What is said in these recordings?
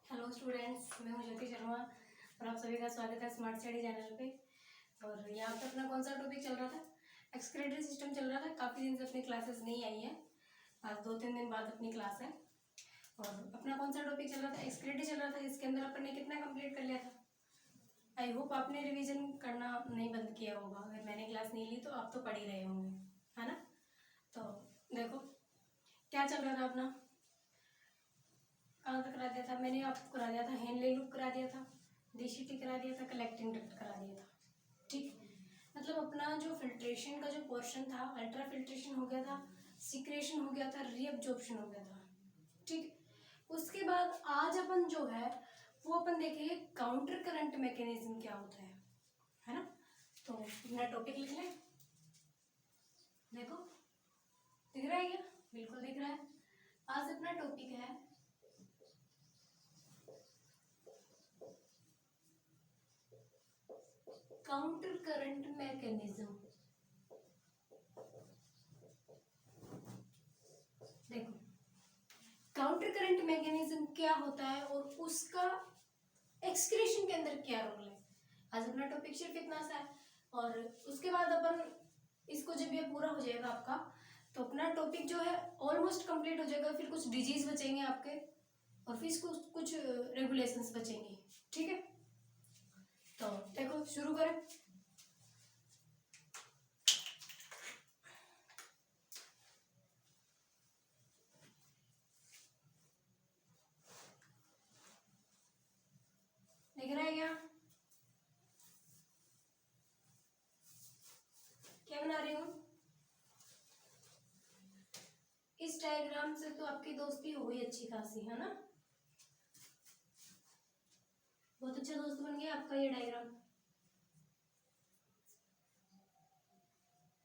Hello students, मैं हूं ज्योति शर्मा और आप सभी का स्वागत है स्मार्ट स्टडी चैनल पे। और यहाँ पे अपना कौन सा टॉपिक चल रहा था? एक्सक्रीटरी सिस्टम चल रहा था। काफ़ी दिन से अपनी क्लासेस नहीं आई है, आज 2-3 दिन बाद अपनी क्लास है। और अपना कौन सा टॉपिक चल रहा था? एक्सक्रीटरी चल रहा था। इसके अंदर अपन ने कितना कंप्लीट कर लिया था? आई होप आपने रिविजन करना नहीं बंद किया होगा। अगर मैंने क्लास नहीं ली तो आप तो पढ़ ही रहे होंगे, है ना? तो देखो क्या चल रहा था अपना, कहाँ तक करा दिया था मैंने आपको? करा दिया था हेनले लूप, करा दिया था DCT, करा दिया था कलेक्टिंग डक्ट, करा दिया था। ठीक, मतलब अपना जो फिल्ट्रेशन का जो पोर्शन था, अल्ट्रा फिल्ट्रेशन हो गया था, सिक्रेशन हो गया था, रीअब्जॉर्प्शन हो गया था। ठीक, उसके बाद आज अपन जो है वो अपन देखेंगे काउंटर करंट मैकेनिज्म क्या होता है ना? तो अपना टॉपिक लिख लें। देखो दिख रहा है क्या? बिल्कुल दिख रहा है। आज अपना टॉपिक है काउंटर करंट मैकेनिज्म। देखो काउंटर करंट मैकेनिज्म क्या होता है और उसका एक्सक्रीशन के अंदर क्या रोल है। आज अपना टॉपिक सिर्फ इतना सा है और उसके बाद अपन इसको जब ये पूरा हो जाएगा आपका, तो अपना टॉपिक जो है ऑलमोस्ट कंप्लीट हो जाएगा। फिर कुछ डिजीज बचेंगे आपके और फिर कुछ रेगुलेशंस बचेंगे। ठीक है, तो देखो शुरू करें। दिख रहा है क्या बना रही हूँ? इस डायग्राम से तो आपकी दोस्ती हो गई अच्छी खासी, है ना? बहुत अच्छा दोस्त बन गया आपका ये डायग्राम।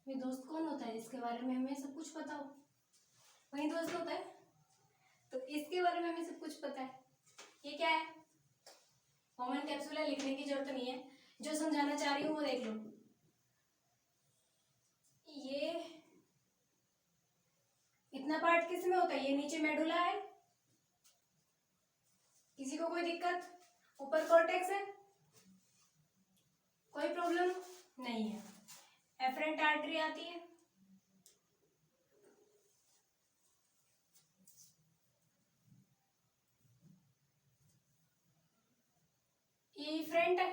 ये दोस्त कौन होता है जिसके बारे में हमें सब कुछ पता हो? वही दोस्त होता है। तो इसके बारे में हमें सब कुछ पता है। ये क्या है? कॉमन कैप्सूल है, लिखने की जरूरत नहीं है। जो समझाना चाह रही हूँ वो देख लो। ये इतना पार्ट किस में होता है? ये नीचे मेडुला है। किसी को कोई दिक्कत? ऊपर कॉर्टेक्स है, कोई प्रॉब्लम नहीं है। एफरेंट आर्टरी आती है, ये फ्रंट है।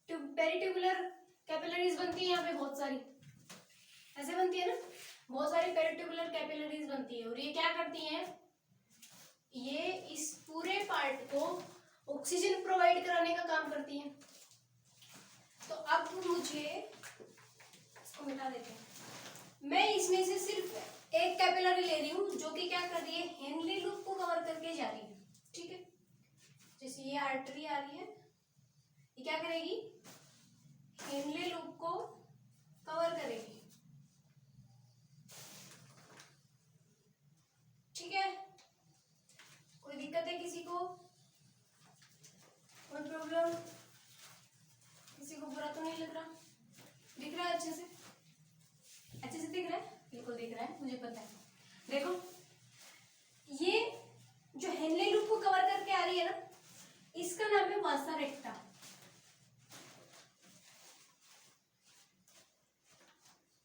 पेरिट्यूबुलर कैपिलरीज बनती है यहाँ पे बहुत सारी, ऐसे बनती है ना, बहुत सारी पेरिट्यूबुलर कैपिलरीज बनती है। और ये क्या करती हैं? ये इस पूरे पार्ट को ऑक्सीजन प्रोवाइड कराने का काम करती हैं। तो अब मुझे इसको मिटा देते हैं। मैं इसमें से सिर्फ एक कैपिलरी ले रही हूँ जो कि क्या कर रही है? हेनले लूप को कवर करके जा रही है। ठीक है, जैसे ये आर्टरी आ रही है, ये क्या करेगी? हेनले लूप को कवर करेगी। ठीक है, कोई दिक्कत है किसी को? कोई प्रॉब्लम? किसी को बुरा तो नहीं लग रहा? दिख रहा है अच्छे से? अच्छे से दिख रहा है? बिल्कुल दिख रहा है, मुझे पता है। देखो ये जो हेनले लूप को कवर करके आ रही है ना, इसका नाम है वासा रेक्टा।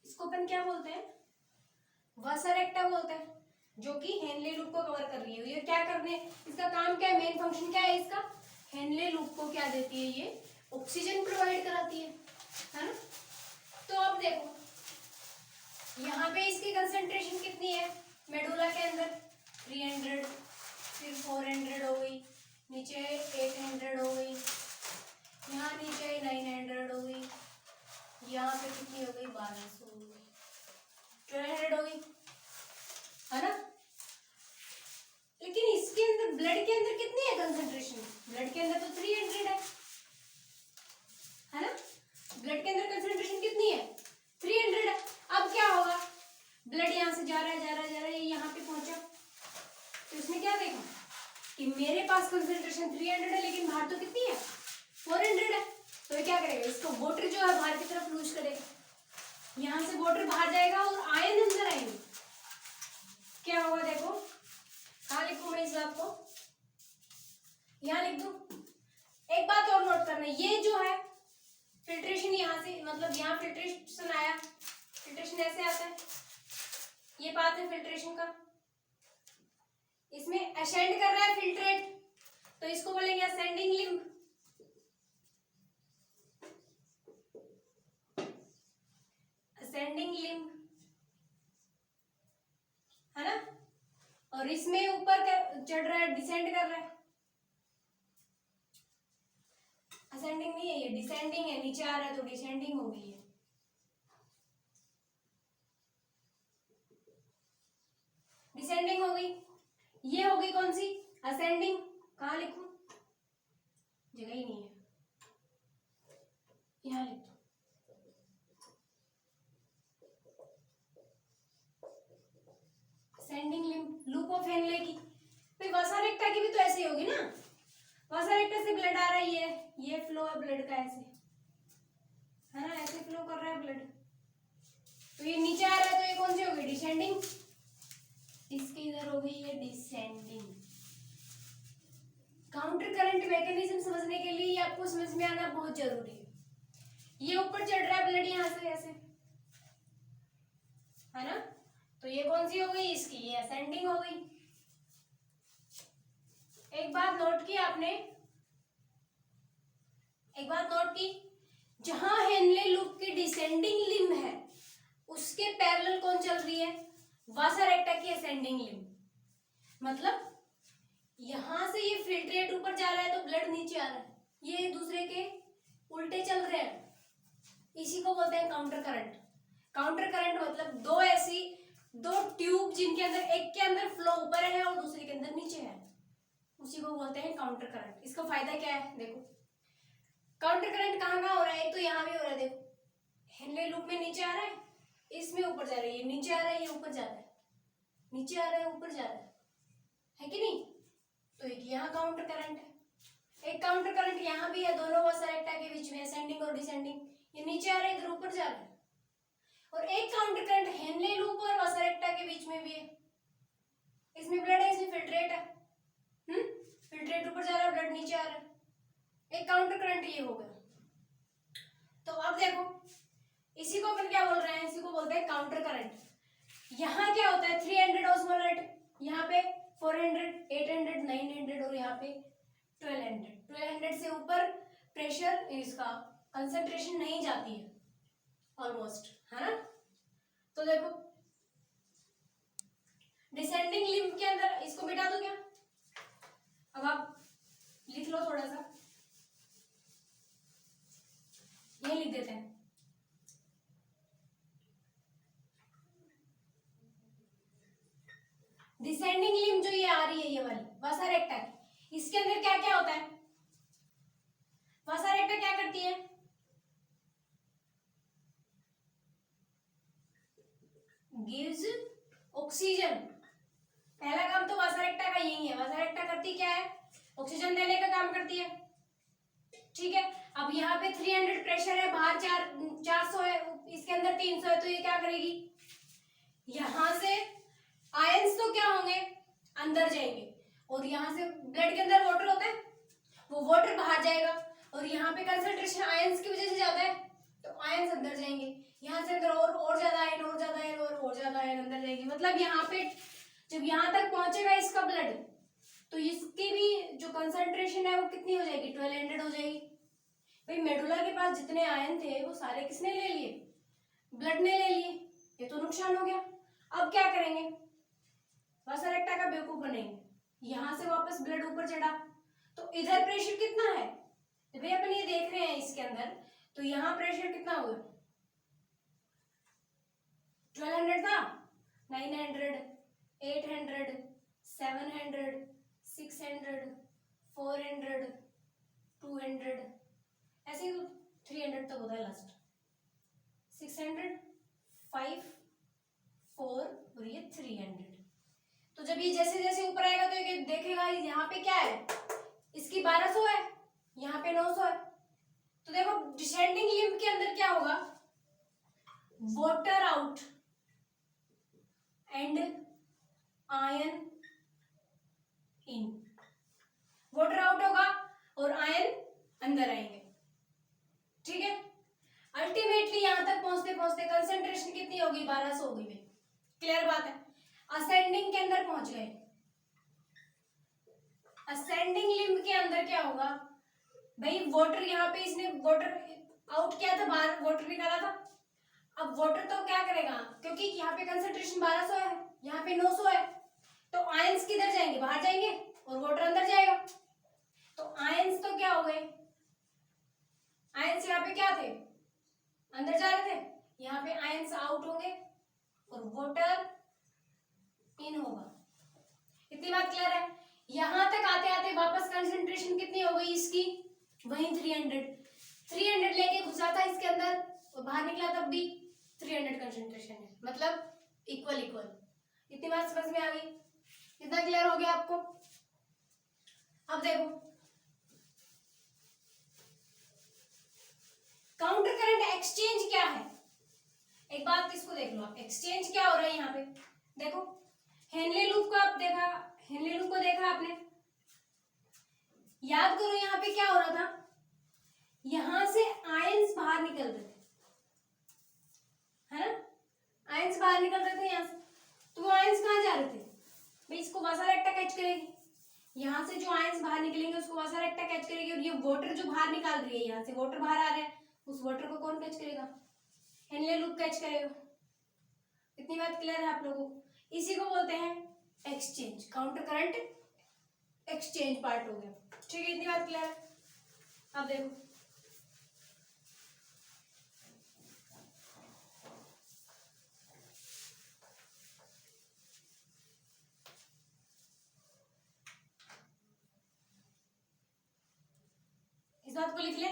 इसको अपन क्या बोलते हैं? वासा रेक्टा बोलते हैं, जो कि हेनले लूप को कवर कर रही है। ये क्या करने, इसका काम क्या है? मेन फंक्शन क्या है इसका? हेनले लूप को क्या देती है? ये ऑक्सीजन प्रोवाइड कराती है ना? तो अब देखो यहाँ पे इसकी कंसंट्रेशन कितनी है मेडुला के अंदर? 300, फिर 400 हो गई, नीचे 800 हो गई, यहाँ नीचे 900 हो गई, यहाँ पे कितनी हो गई? 1200 हो गई, 1200 हो गई, है ना? लेकिन इसके अंदर ब्लड के अंदर कितनी है कंसंट्रेशन? ब्लड के अंदर तो 300 है ना? ब्लड के अंदर कंसंट्रेशन कितनी है? 300 है। अब क्या होगा? ब्लड यहाँ से जा रहा है, जा रहा है, जा रहा है, यहाँ पे पहुंचा, तो इसने क्या देखा कि मेरे पास कंसंट्रेशन 300 है लेकिन बाहर तो कितनी है? 400 है। तो ये क्या करेगा? इसको वाटर जो है बाहर की तरफ लूज करेगा, यहाँ से वाटर बाहर जाएगा और आयन अंदर आएंगे। क्या होगा? देखो कहाँ लिखूं मैं इस बात को? यहाँ लिख दूं। एक बात और नोट करना, ये जो है फिल्ट्रेशन यहाँ से, मतलब यहाँ फिल्ट्रेशन आया, फिल्ट्रेशन ऐसे आता है, ये पाथ है फिल्ट्रेशन का, इसमें असेंड कर रहा है फिल्ट्रेट, तो इसको बोलेंगे असेंडिंग लिम्ब। असेंडिंग लिम्ब है ना। और इसमें ऊपर चढ़ रहा है, डिसेंड कर रहा है, असेंडिंग नहीं है ये, डिसेंडिंग है, नीचे आ रहा है तो डिसेंडिंग हो गई है। डिसेंडिंग हो गई, ये हो गई कौन सी, असेंडिंग। कहाँ लिखूं, जगह ही नहीं है, यहाँ लिख दो। Ascending limb, loop of Henle की। फिर वसा रेक्टा की भी तो ऐसे होगी ना, वसा रेक्टा से ब्लड आ रहा है, ये फ्लो है ब्लड का ऐसे, है ना, ऐसे फ्लो कर रहा है ब्लड, तो ये नीचे आ रहा है, तो ये कौन सी होगी, डिसेंडिंग। इसके इधर हो गई ये डिसेंडिंग। काउंटर करंट मैकेनिज्म समझने के लिए आपको समझ में आना बहुत जरूरी है। ये ऊपर चढ़ रहा है ब्लड यहाँ से ऐसे, है ना, तो ये कौन सी हो गई इसकी, ये असेंडिंग हो गई। एक बात नोट की आपने, एक बात नोट की, जहां हेनले लूप की डिसेंडिंग लिम्ब है उसके पैरेलल कौन चल रही है, वासा रेक्टा की असेंडिंग लिम्ब। मतलब यहां से ये फिल्ट्रेट ऊपर जा रहा है तो ब्लड नीचे आ रहा है, ये एक दूसरे के उल्टे चल रहे हैं, इसी को बोलते हैं काउंटर करंट। काउंटर करंट मतलब दो ट्यूब जिनके अंदर एक के अंदर फ्लो ऊपर है और दूसरे के अंदर नीचे है, उसी को बोलते हैं काउंटर करंट। इसका फायदा क्या है, देखो काउंटर करंट कहाँ कहाँ हो रहा है, एक तो यहाँ भी हो रहा है, देखो हेनले लूप में नीचे आ रहा है, इसमें ऊपर जा रहा है, ये नीचे आ रहा है, ये ऊपर जा रहा है, नीचे आ रहा है, ऊपर जा रहा है कि नहीं। तो एक यहाँ काउंटर करंट है, एक काउंटर करंट यहाँ भी है, दोनों वसा रेक्टा के बीच में, असेंडिंग और डिसेंडिंग, ये नीचे आ रहा है, इधर ऊपर जा रहा है। और एक काउंटर करंट हेनले लूप और वसा रेक्टा के बीच में भी है, इसमें ब्लड है, इसमें फिल्ट्रेट है, फिल्ट्रेट ऊपर जा रहा है, ब्लड नीचे आ रहा है, एक काउंटर करंट ये हो गया। तो अब देखो इसी को अपन क्या बोल रहे हैं, इसी को बोलते हैं काउंटर करंट। यहाँ क्या होता है, 300 ऑस्मोलेट, यहाँ पे 400, 800, 900 और यहाँ पे 1200 से ऊपर प्रेशर, इसका कंसंट्रेशन नहीं जाती है ऑलमोस्ट, है ना। तो देखो डिसेंडिंग लिम्ब के अंदर, इसको मिटा दो क्या, अब आप लिख लो थोड़ा सा, ये लिख देते हैं, डिसेंडिंग लिम्ब जो ये आ रही है, ये वाली वसा रेक्टा की, इसके अंदर क्या क्या होता है, वसा रेक्टा क्या करती है, गिव्स ऑक्सीजन। पहला काम तो वसा रेक्टा का यही है, वसा रेक्टा करती क्या है, ऑक्सीजन देने का काम करती है, ठीक है। अब यहाँ पे 300 प्रेशर है, बाहर 400 है, इसके अंदर 300 है, तो ये क्या करेगी, यहां से आयंस तो क्या होंगे, अंदर जाएंगे, और यहाँ से ब्लड के अंदर वाटर होता है, वो वाटर बाहर जाएगा, और यहाँ पे कंसंट्रेशन आयंस की वजह से ज्यादा है तो आयंस अंदर जाएंगे, यहाँ से अंदर और ज्यादा आयन, और ज्यादा आयन, और ज्यादा आयन अंदर जाएंगे। मतलब यहाँ पे जब यहाँ तक पहुंचेगा इसका ब्लड, तो इसकी भी जो कंसंट्रेशन है वो कितनी हो जाएगी, 1200 हो जाएगी। भाई मेडुला के पास जितने आयन थे वो सारे किसने ले लिए, ब्लड ने ले लिए, ये तो नुकसान हो गया। अब क्या करेंगे, वसा रेक्टा का बेवकूफ बनेंगे, यहाँ से वापस ब्लड ऊपर चढ़ा, तो इधर प्रेशर कितना है, तो भाई अपन ये देख रहे हैं इसके अंदर, तो यहाँ प्रेशर कितना हुआ, 1200 था, 900, 800, 700, 600, 400, 200, ऐसे ही 300 तक होता है लास्ट, 600, 5, 4 और ये 300। तो जब ये जैसे जैसे ऊपर आएगा तो ये देखेगा यहाँ पे क्या है, इसकी 1200 है, यहाँ पे 900 है। तो देखो डिसेंडिंग लिम्ब के अंदर क्या होगा, water out and ion in, water out होगा अंदर क्या होगा भाई, वाटर यहाँ पे इसने वाटर आउट किया था, बाहर वाटर निकाला था। अब वाटर तो क्या करेगा, क्योंकि यहाँ पे कंसंट्रेशन 1200 है, यहाँ पे 900 है, तो आयंस किधर जाएंगे, बाहर जाएंगे और वाटर अंदर जाएगा। तो आयंस तो क्या हो गए, आयंस यहाँ पे क्या थे, अंदर जा रहे थे, यहाँ पे आयंस आउट होंगे और वाटर इन होगा। इतनी बात क्लियर है। यहां तक आते आते वापस कंसंट्रेशन कितनी हो गई इसकी, वही 300 लेके घुसा था इसके अंदर और बाहर निकला तब भी 300 कंसंट्रेशन है, मतलब इक्वल इक्वल। इतनी बात समझ में आ गई, इतना क्लियर हो गया आपको। अब देखो काउंटर करंट एक्सचेंज क्या है, एक बात इसको देख लो आप, एक्सचेंज क्या हो रहा है यहाँ पे। देखो हेनले लूप को आप देखा, हेनले लूप को देखा आपने, याद करो यहाँ पे क्या हो रहा था, यहां से आयंस बाहर निकल रहे थे, है ना, आयंस बाहर निकल रहे थे यहाँ से, तो वो आयंस कहाँ जा रहे थे भाई, इसको वासारेक्टा कैच करेगी, यहाँ से जो आयंस बाहर निकलेंगे उसको वासारेक्टा कैच करेगी, और ये वाटर जो बाहर निकाल रही है, यहाँ से वाटर बाहर आ रहा है, उस वाटर को कौन कैच करेगा, हेनले लूप कैच करेगा। इतनी बात क्लियर है आप लोगों को, इसी को बोलते हैं exchange, counter current exchange part हो गया, ठीक है, इतनी बात क्लियर है। अब देखो इस बात को लिख ले,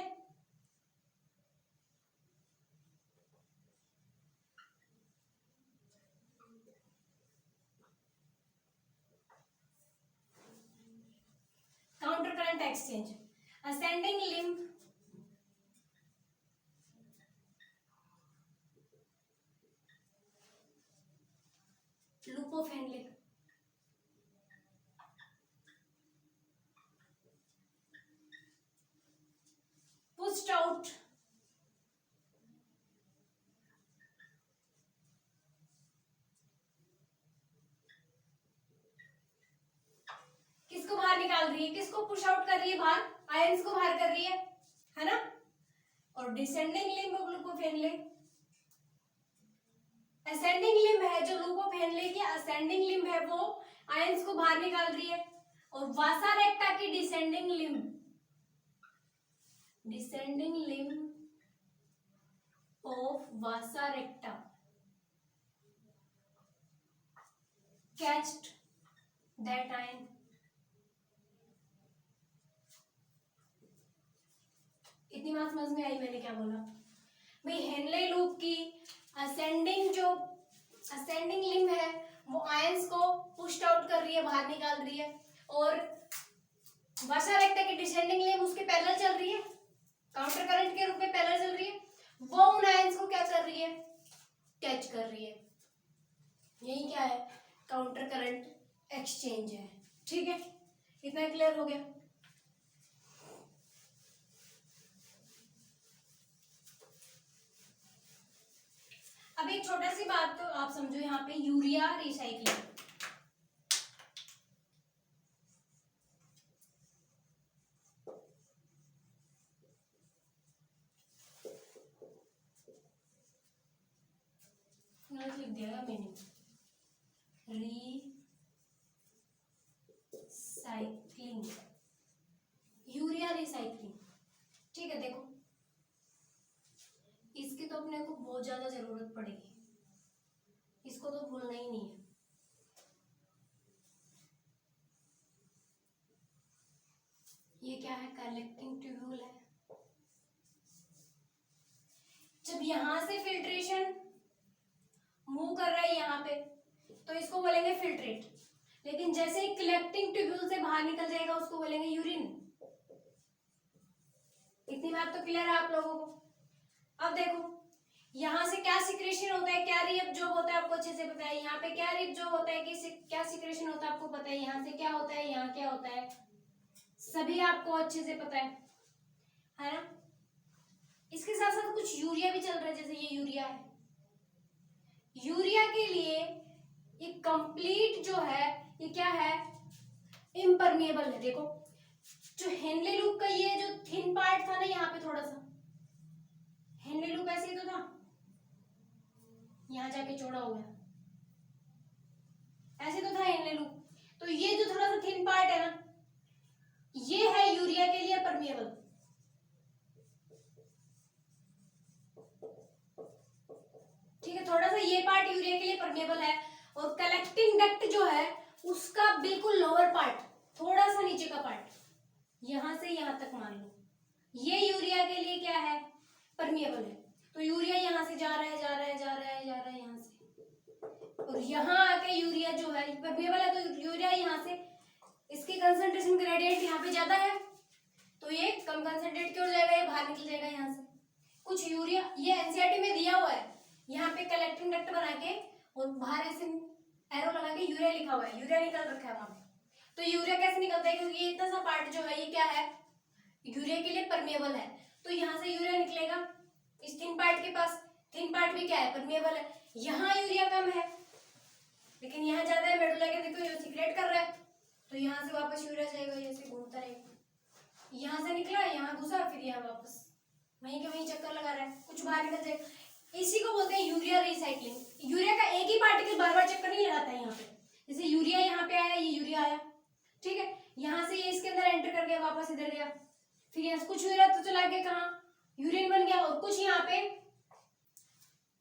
counter current exchange, ascending limb loop of Henle, pushed out किसको बाहर निकाल रही है, किसको पुश आउट कर रही है बाहर, आयंस को बाहर कर रही है ना, और descending limb of loop of Henle, ascending limb है जो लूप ऑफ हेनले की असेंडिंग लिंब है वो आयंस को बाहर निकाल रही है, और वासारेक्टा की descending limb of vasa recta caught that ion. इतनी बात समझ में आई मैंने क्या बोला भाई, हेनले लूप की असेंडिंग लिंब है वो आयंस को पुश्ड आउट कर रही है, बाहर निकाल रही है, और वासारेक्टा की डिसेंडिंग लिंब उसके पैरेलल चल रही है, काउंटर करंट के रूप में पैरेलल चल रही है, वो उन आयंस को क्या कर रही है, कैच कर रही है। यही क्या है, काउंटर करंट एक्सचेंज है, ठीक है, इतना क्लियर हो गया। अब एक छोटा सी बात तो आप समझो, यहाँ पे यूरिया रिसाइक्लिंग, लिख दिया मीनिंग, रिसाइक्लिंग, यूरिया रिसाइक्लिंग, ठीक है। देखो इसकी तो अपने को बहुत ज्यादा जरूरत पड़ेगी, इसको तो भूलना ही नहीं है। ये क्या है, कलेक्टिंग ट्यूब्यूल है, जब यहां से फिल्ट्रेशन मूव कर रहा है यहाँ पे तो इसको बोलेंगे फिल्ट्रेट, लेकिन जैसे ही कलेक्टिंग ट्यूब्यूल से बाहर निकल जाएगा उसको बोलेंगे यूरिन। इतनी बात तो क्लियर है आप लोगों को। अब देखो यहाँ से क्या सिक्रेशन होता है, क्या रिएब्जॉर्ब होता है आपको अच्छे से पता है, यहाँ पे क्या रिएब्जॉर्ब होता है, क्या सिक्रेशन होता है आपको पता है, यहाँ से क्या होता है, यहाँ क्या होता है, सभी आपको अच्छे से पता है ना। इसके साथ साथ कुछ यूरिया भी चल रहा है, जैसे ये यूरिया है, यूरिया के लिए ये कंप्लीट जो है ये क्या है, इम्परमिएबल है। देखो जो हेनले लूप का ये जो थिन पार्ट था ना यहाँ पे थोड़ा सा, हेनले लूप ऐसे ही तो था, यहाँ जाके चौड़ा हो गया, ऐसे तो था हेनले लूप। तो ये जो थोड़ा सा थिन पार्ट है ना, ये है यूरिया के लिए परमिएबल। ठीक है, थोड़ा सा ये पार्ट यूरिया के लिए परमिएबल है। और कलेक्टिंग डक्ट जो है उसका बिल्कुल लोअर पार्ट, थोड़ा सा नीचे का पार्ट, यहां से यहां तक मान लो, ये यूरिया के लिए क्या है, परमिएबल है। तो यूरिया यहां से जा रहा है, जा रहा है, जा रहा है, जा रहा है यहां से, और यहां आके यूरिया जो है परमिएबल है, तो यूरिया यहां से, इसकी कंसंट्रेशन ग्रेडियंट यहाँ पे ज्यादा है, तो ये कम कंसंट्रेट की ओर जाएगा, ये बाहर निकल जाएगा यहाँ से। कुछ यूरिया, ये एनसीईआरटी में दिया हुआ है, यहाँ पे कलेक्टिंग डक्ट बना के और बाहर ऐसे एरो लगा के यूरिया लिखा हुआ है, यूरिया निकल रखा है वहां पे। तो यूरिया कैसे निकलता है, क्योंकि ये इतना सा पार्ट जो है ये क्या है, यूरिया के लिए परमिएबल है, तो यहाँ से यूरिया निकलेगा इस थिन पार्ट के पास। थिन पार्ट भी क्या है, परमिएबल है। यहाँ यूरिया कम है लेकिन यहाँ ज्यादा है, मेडुला के देखो ये सिक्रेट कर रहा है, तो यहाँ से वापस यूरिया जाएगा, ऐसे घूमता रहेगा, यहाँ से निकला, यहाँ घुसा, फिर यहाँ वापस, वहीं के वहीं चक्कर लगा रहा है, कुछ बाहर निकल जाएगा। इसी को बोलते हैं यूरिया रिसाइक्लिंग। यूरिया का एक ही पार्टिकल बार बार चक्कर नहीं लगाता है यहाँ पे, जैसे यूरिया यहाँ पे आया, ये यूरिया आया, ठीक है, यहाँ से ये इसके अंदर एंटर कर गया, वापस इधर गया, फिर यहाँ से कुछ यूरिया तो चला गया कहाँ, यूरिन बन गया, और कुछ यहाँ पे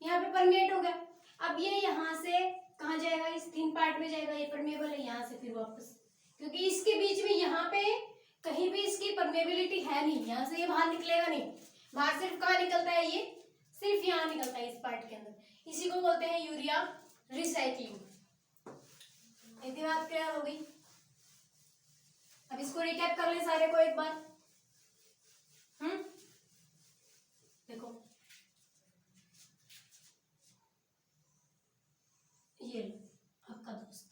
परमिएट हो गया। अब ये यहाँ से कहाँ जाएगा, इस थिन पार्ट में जाएगा, ये परमिएबल है, यहाँ से फिर वापस, क्योंकि इसके बीच में यहाँ पे कहीं भी इसकी परमेबिलिटी है नहीं, यहाँ से ये बाहर निकलेगा नहीं, बाहर सिर्फ कहाँ निकलता है, ये सिर्फ यहाँ निकलता है इस पार्ट के अंदर। इसी को बोलते हैं यूरिया रिसाइक्लिंग। इतनी बात क्लियर हो गई। अब इसको रिकैप कर ले सारे को एक बार। देखो ये आपका दोस्त,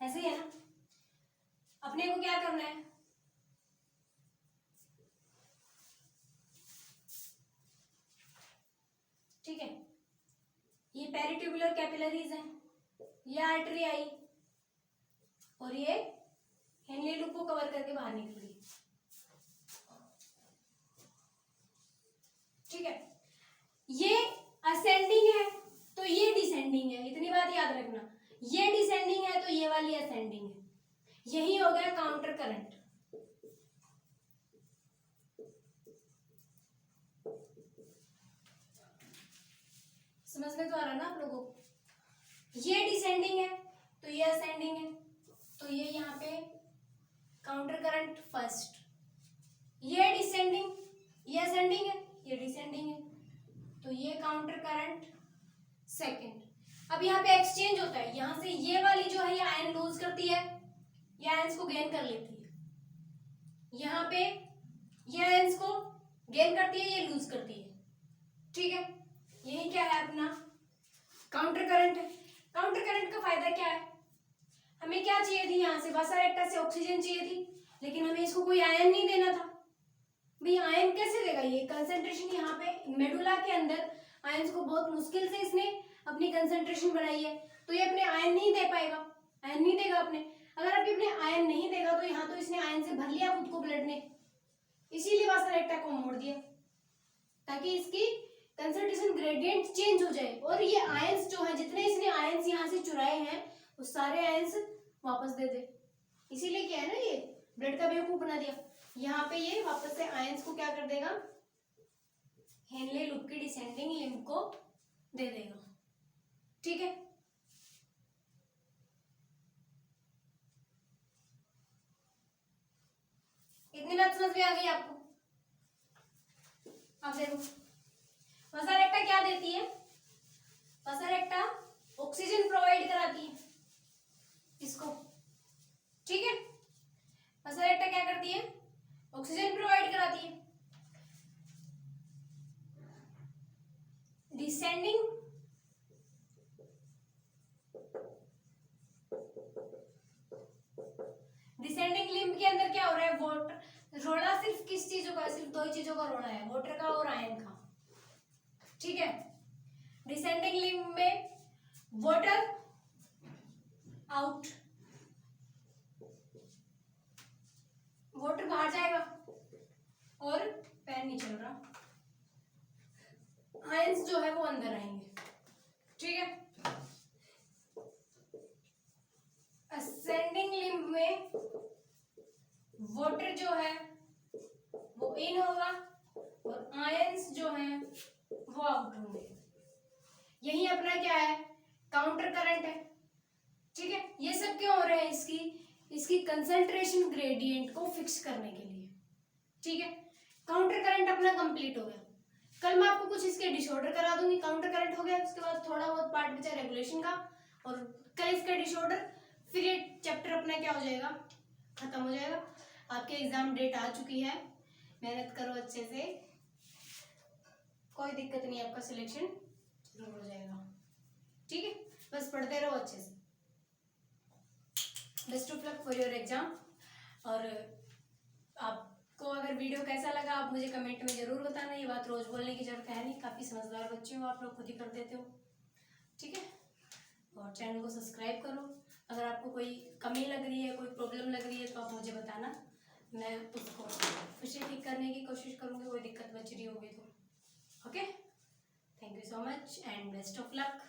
ऐसे ही है ना। अपने को क्या करना है, ठीक है, ये पेरिट्यूबुलर कैपिलरीज हैं, ये आर्टरी आई और ये हेनले लूप को कवर करके बाहर निकल गई, ठीक है। ये असेंडिंग है तो ये डिसेंडिंग है, इतनी बात याद रखना, ये डिसेंडिंग है तो ये वाली असेंडिंग है, यही हो गया काउंटर करंट। समझ में तो आ रहा ना आप लोगों को, ये डिसेंडिंग है तो ये असेंडिंग है, तो ये यहाँ पे काउंटर करंट फर्स्ट, ये डिसेंडिंग, ये असेंडिंग है, ये डिसेंडिंग है, तो ये काउंटर करंट सेकंड। अब यहाँ पे एक्सचेंज होता है, यहाँ से ये वाली जो है ये आयन लूज करती है, ये आयंस को गेन कर लेती है, यहाँ पे ये आयंस को गेन करती है, ये लूज करती है, ठीक है। यही क्या है अपना काउंटर करंट है। काउंटर करंट का फायदा क्या है, हमें क्या चाहिए थी, यहाँ से वासारेक्टा से ऑक्सीजन चाहिए थी, लेकिन हमें इसको कोई आयन नहीं देना था। भाई आयन कैसे देगा, ये कंसंट्रेशन यहाँ पे मेडुला के अंदर आयंस को बहुत मुश्किल से इसने अपनी कंसंट्रेशन बनाई है, तो ये अपने आयन नहीं दे पाएगा, आयन नहीं देगा अपने। अगर अभी अपने आयन नहीं देगा तो यहाँ तो इसने आयन से भर लिया खुद को ब्लड ने, इसीलिए वासारेक्टा को मोड़ दिया ताकि इसकी कंसंट्रेशन ग्रेडियंट चेंज हो जाए, और ये आयंस जो है जितने इसने आयंस यहाँ से चुराए हैं वो सारे आयंस वापस दे दे। इसीलिए क्या है ना, ये ब्लड का बेवकूफ बना दिया। यहाँ पे ये वापस से आयंस को क्या कर देगा, हेनले लूप की डिसेंडिंग लिंब को दे देगा, ठीक है। इतनी बात समझ में आ गई आपको। अब देखो वासारेक्टा क्या देती है, वासारेक्टा ऑक्सीजन प्रोवाइड कराती है इसको, ठीक है। वासारेक्टा क्या करती है, ऑक्सीजन प्रोवाइड कराती है। डिसेंडिंग डिसेंडिंग लिम्ब के अंदर क्या हो रहा है, वाटर रोड़ा सिर्फ किस चीजों का, सिर्फ दो ही चीजों का रोड़ा है, वाटर का और आयन का, ठीक है। डिसेंडिंग लिम्ब में वाटर आउट, वाटर बाहर जाएगा और पैर नहीं चल रहा, आयंस जो है वो अंदर आएंगे, ठीक है। असेंडिंग लिम्ब में वाटर जो है वो इन होगा और आयंस जो हैं वो आउट होंगे। यही अपना क्या है, काउंटर करंट है, ठीक है। ये सब क्यों हो रहे हैं, इसकी कंसंट्रेशन ग्रेडियंट को फिक्स करने के लिए, ठीक है। काउंटर करंट अपना कंप्लीट हो गया। कल मैं आपको कुछ इसके डिसऑर्डर करा दूंगी, काउंटर करंट हो गया, उसके बाद थोड़ा बहुत पार्ट बचा रेगुलेशन का, और कल इसका डिसऑर्डर, फिर ये चैप्टर अपना क्या हो जाएगा, खत्म हो जाएगा। आपके एग्जाम डेट आ चुकी है, मेहनत करो अच्छे से, कोई दिक्कत नहीं, आपका सिलेक्शन जरूर हो जाएगा, ठीक है। बस पढ़ते रहो अच्छे से। Best of luck for your exam. और आपको अगर वीडियो कैसा लगा आप मुझे कमेंट में जरूर बताना, ये बात रोज बोलने की जरूरत है नहीं, काफ़ी समझदार बच्चे हो आप लोग, खुद ही कर देते हो, ठीक है। और चैनल को सब्सक्राइब करो। अगर आपको कोई कमी लग रही है, कोई प्रॉब्लम लग रही है तो आप मुझे बताना, मैं उसको फिर से ठीक करने की कोशिश करूँगी, कोई दिक्कत बच रही होगी तो, okay. Thank you so much and best of luck.